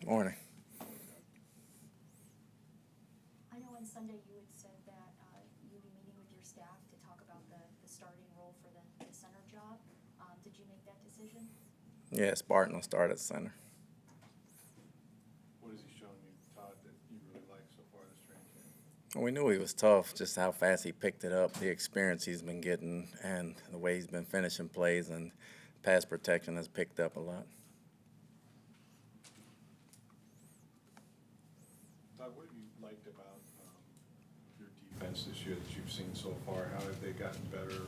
Morning. I know on Sunday you had said that you'd be meeting with your staff to talk about the starting role for the center job. Did you make that decision? Yes, Barton will start at center. What has he shown you, Todd, that you really like so far this training camp? Well, we knew he was tough, just how fast he picked it up, the experience he's been getting, and the way he's been finishing plays, and pass protection has picked up a lot. Todd, what have you liked about your defense this year that you've seen so far? How have they gotten better?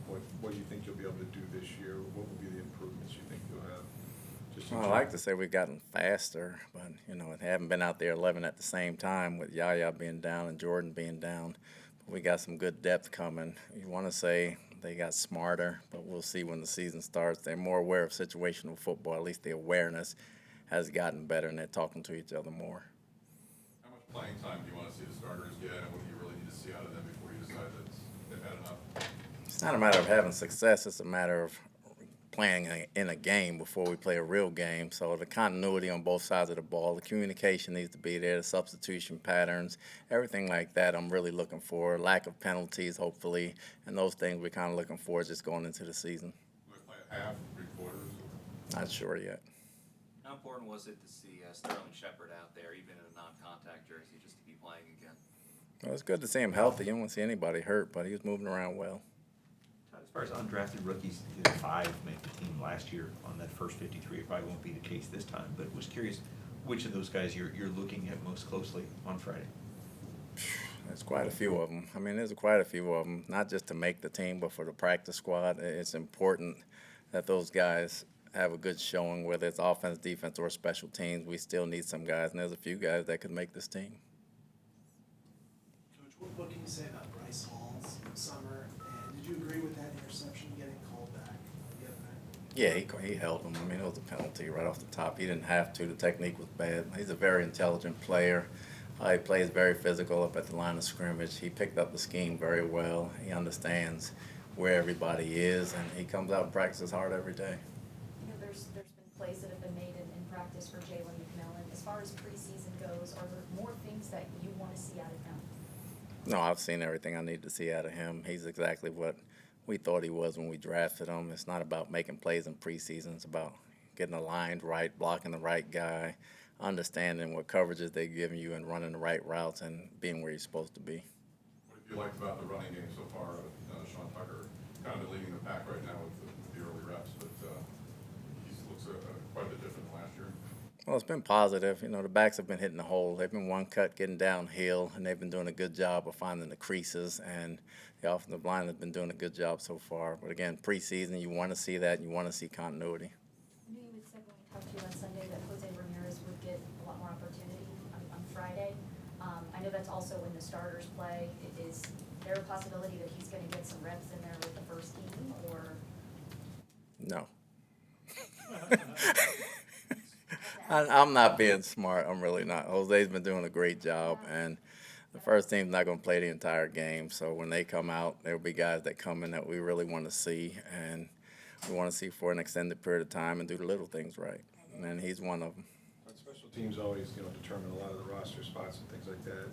What do you think you'll be able to do this year? What will be the improvements you think you'll have? Well, I like to say we've gotten faster, but, they haven't been out there 11 at the same time with Yaya being down and Jordan being down. But we got some good depth coming. You want to say they got smarter, but we'll see when the season starts. They're more aware of situational football. At least the awareness has gotten better, and they're talking to each other more. How much playing time do you want to see the starters get, and what do you really need to see out of them before you decide that they've had enough? It's not a matter of having success. It's a matter of playing in a game before we play a real game. So the continuity on both sides of the ball, the communication needs to be there, the substitution patterns, everything like that I'm really looking for. Lack of penalties, hopefully, and those things we're kind of looking for just going into the season. Will they play a half, 3/4? Not sure yet. How important was it to see Sterling Shepard out there, even in a non-contact jersey, just to be playing again? Well, it's good to see him healthy. You don't want to see anybody hurt, but he was moving around well. As far as undrafted rookies, 5 made the team last year on that first 53. It probably won't be the case this time, but was curious which of those guys you're looking at most closely on Friday. There's quite a few of them. There's quite a few of them, not just to make the team, but for the practice squad. It's important that those guys have a good showing, whether it's offense, defense, or special teams. We still need some guys, and there's a few guys that could make this team. Coach, what can you say about Bryce Hall's summer? And did you agree with that interception getting called back the other night? Yeah, he held him. It was a penalty right off the top. He didn't have to. The technique was bad. He's a very intelligent player. He plays very physical up at the line of scrimmage. He picked up the scheme very well. He understands where everybody is, and he comes out and practices hard every day. There's been plays that have been made in practice for Jalen McMillan. As far as preseason goes, are there more things that you want to see out of him? No, I've seen everything I need to see out of him. He's exactly what we thought he was when we drafted him. It's not about making plays in preseason. It's about getting aligned right, blocking the right guy, understanding what coverages they're giving you and running the right routes and being where you're supposed to be. What have you liked about the running game so far? Sean Tucker kind of been leading the pack right now with the early reps, but he looks quite a bit different than last year. Well, it's been positive. The backs have been hitting the hole. They've been one cut, getting downhill, and they've been doing a good job of finding the creases, and the offensive line has been doing a good job so far. But again, preseason, you want to see that, and you want to see continuity. I knew you had said when we talked to you on Sunday that Jose Ramirez would get a lot more opportunity on Friday. I know that's also when the starters play. Is there a possibility that he's going to get some reps in there with the first team, or? No. I'm not being smart. I'm really not. Jose's been doing a great job, and the first team's not going to play the entire game. So when they come out, there'll be guys that come in that we really want to see, and we want to see for an extended period of time and do the little things right. And he's one of them. Special teams always, determine a lot of the roster spots and things like that.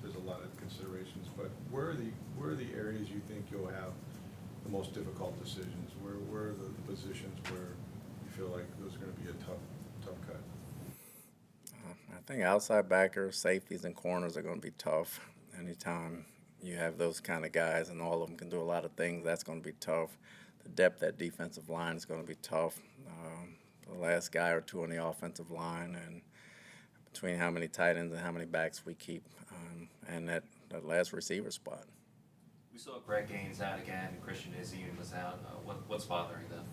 There's a lot of considerations, but where are the areas you think you'll have the most difficult decisions? Where are the positions where you feel like those are going to be a tough cut? I think outside backers, safeties, and corners are going to be tough. Anytime you have those kind of guys and all of them can do a lot of things, that's going to be tough. The depth at defensive line is going to be tough. The last guy or two on the offensive line, and between how many tight ends and how many backs we keep, and that last receiver spot. We saw Greg Gaines out again, Christian Izzy was out. What's bothering them?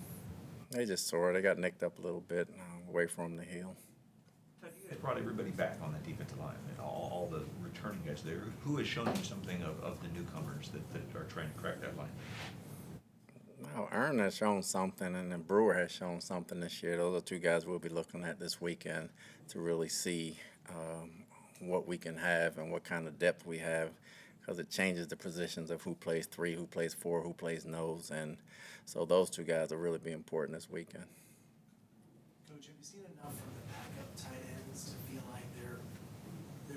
They just sore. They got nicked up a little bit, away from the heel. Todd, you guys brought everybody back on that defensive line, and all the returning guys there. Who has shown you something of the newcomers that are trying to crack that line? Well, Ern has shown something, and then Brewer has shown something this year. Those are two guys we'll be looking at this weekend to really see what we can have and what kind of depth we have, because it changes the positions of who plays 3, who plays 4, who plays nose. And so those two guys will really be important this weekend. Coach, have you seen enough from the backup tight ends to feel like they're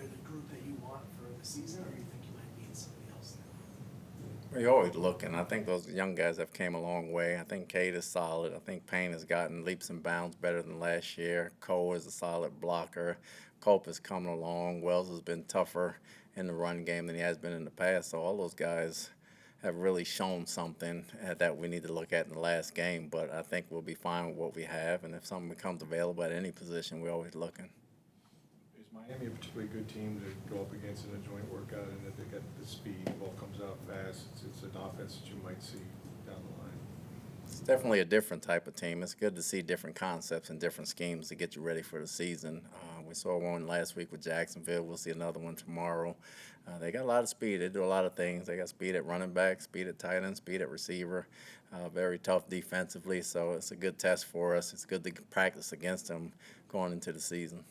the group that you want for the season, or you think you might need somebody else there? We're always looking. I think those young guys have came a long way. I think Cade is solid. I think Payne has gotten leaps and bounds better than last year. Cole is a solid blocker. Cope is coming along. Wells has been tougher in the run game than he has been in the past. So all those guys have really shown something that we need to look at in the last game. But I think we'll be fine with what we have. And if something becomes available at any position, we're always looking. Is Miami a particularly good team to go up against in a joint workout, and that they got the speed, the ball comes out fast? It's an offense that you might see down the line. It's definitely a different type of team. It's good to see different concepts and different schemes to get you ready for the season. We saw one last week with Jacksonville. We'll see another one tomorrow. They got a lot of speed. They do a lot of things. They got speed at running back, speed at tight end, speed at receiver. Very tough defensively, so it's a good test for us. It's good to practice against them going into the season.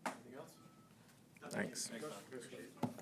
Anything else? Thanks. Thanks, Tom. Chris,